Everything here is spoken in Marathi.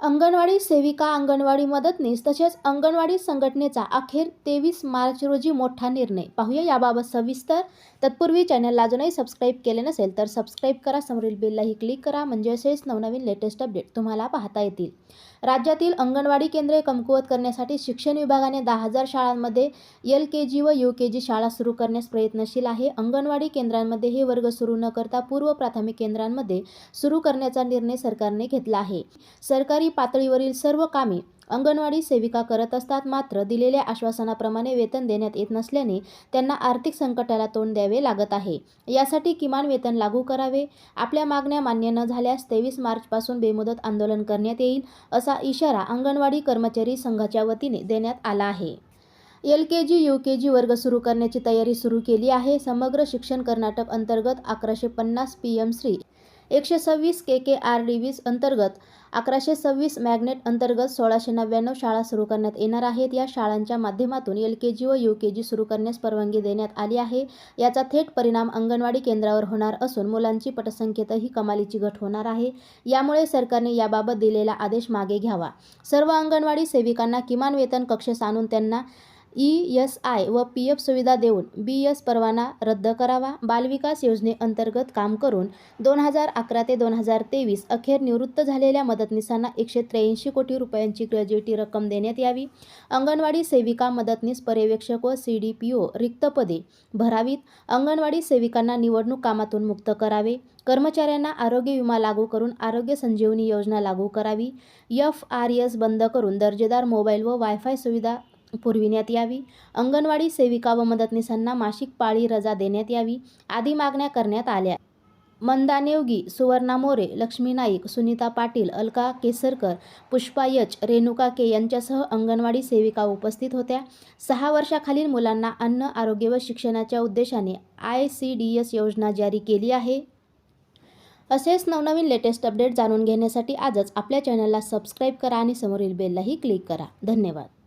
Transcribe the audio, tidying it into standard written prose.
अंगणवाडी सेविका, अंगणवाडी मदतनीस तसेच अंगणवाडी संघटनेचा अखेर 23 मार्च रोजी मोठा निर्णय. पाहूया याबाबत सविस्तर. तत्पूर्वी चॅनलला अजूनही सबस्क्राईब केले नसेल तर सबस्क्राईब करा, समोरील बेललाही क्लिक करा म्हणजे असेच नवनवीन लेटेस्ट अपडेट तुम्हाला पाहता येतील. राज्यातील अंगणवाडी केंद्रे कमकुवत करण्यासाठी शिक्षण विभागाने 10,000 शाळांमध्ये LKG व UKG शाळा सुरू करण्यास प्रयत्नशील आहे. अंगणवाडी केंद्रांमध्ये हे वर्ग सुरू न करता पूर्व प्राथमिक केंद्रांमध्ये सुरू करण्याचा निर्णय सरकारने घेतला आहे. सरकारी पातळीवरील सर्व कामे अंगणवाडी सेविका करत असतात, मात्र दिलेल्या आश्वासनाप्रमाणे वेतन देण्यात येत नसल्याने त्यांना आर्थिक संकटाला तोंड द्यावे लागत आहे. यासाठी किमान वेतन लागू करावे. आपल्या मागण्या मान्य न झाल्यास 23 मार्चपासून बेमुदत आंदोलन करण्यात येईल, असा इशारा अंगणवाडी कर्मचारी संघाच्या वतीने देण्यात आला आहे. LKG UKG वर्ग सुरू करण्याची तयारी सुरू केली आहे. समग्र शिक्षण कर्नाटक अंतर्गत 1150 PM श्री 126 KKRD20 अंतर्गत 1126 मॅग्नेट अंतर्गत 1699 शाळा सुरू करण्यात येणार आहेत. या शाळांच्या माध्यमातून LKG व UKG सुरू करण्यास परवानगी देण्यात आली आहे. याचा थेट परिणाम अंगणवाडी केंद्रावर होणार असून मुलांची पटसंख्येतही कमालीची घट होणार आहे. यामुळे सरकारने याबाबत दिलेला आदेश मागे घ्यावा. सर्व अंगणवाडी सेविकांना किमान वेतन कक्षेस आणून त्यांना ESI व PF सुविधा देऊन BS परवाना रद्द करावा. बालविकास योजनेअंतर्गत काम करून 2011 ते 2023 अखेर निवृत्त झालेल्या मदतनीसांना 183 कोटी रुपयांची ग्रॅज्युएटी रक्कम देण्यात यावी. अंगणवाडी सेविका, मदतनीस, पर्यवेक्षक व CDPO रिक्त पदे भरावीत. अंगणवाडी सेविकांना निवडणूक कामातून मुक्त करावे. कर्मचाऱ्यांना आरोग्य विमा लागू करून आरोग्य संजीवनी योजना लागू करावी. FRS बंद करून दर्जेदार मोबाईल व वायफाय सुविधा पुरविण्यात यावी. अंगणवाडी सेविका व मदतनीसांना मासिक पाळी रजा देण्यात यावी आदी मागण्या करण्यात आल्या. मंदा नेवगी, सुवर्णा मोरे, लक्ष्मी नाईक, सुनीता पाटील, अलका केसरकर, पुष्पा H, रेणुका K यांच्यासह अंगणवाडी सेविका उपस्थित होत्या. 6 वर्षाखालील मुलांना अन्न, आरोग्य व शिक्षणाच्या उद्देशाने ICDS योजना जारी केली आहे. असेच नवनवीन लेटेस्ट अपडेट जाणून घेण्यासाठी आजच आपल्या चॅनलला सबस्क्राईब करा आणि समोरील बेललाही क्लिक करा. धन्यवाद.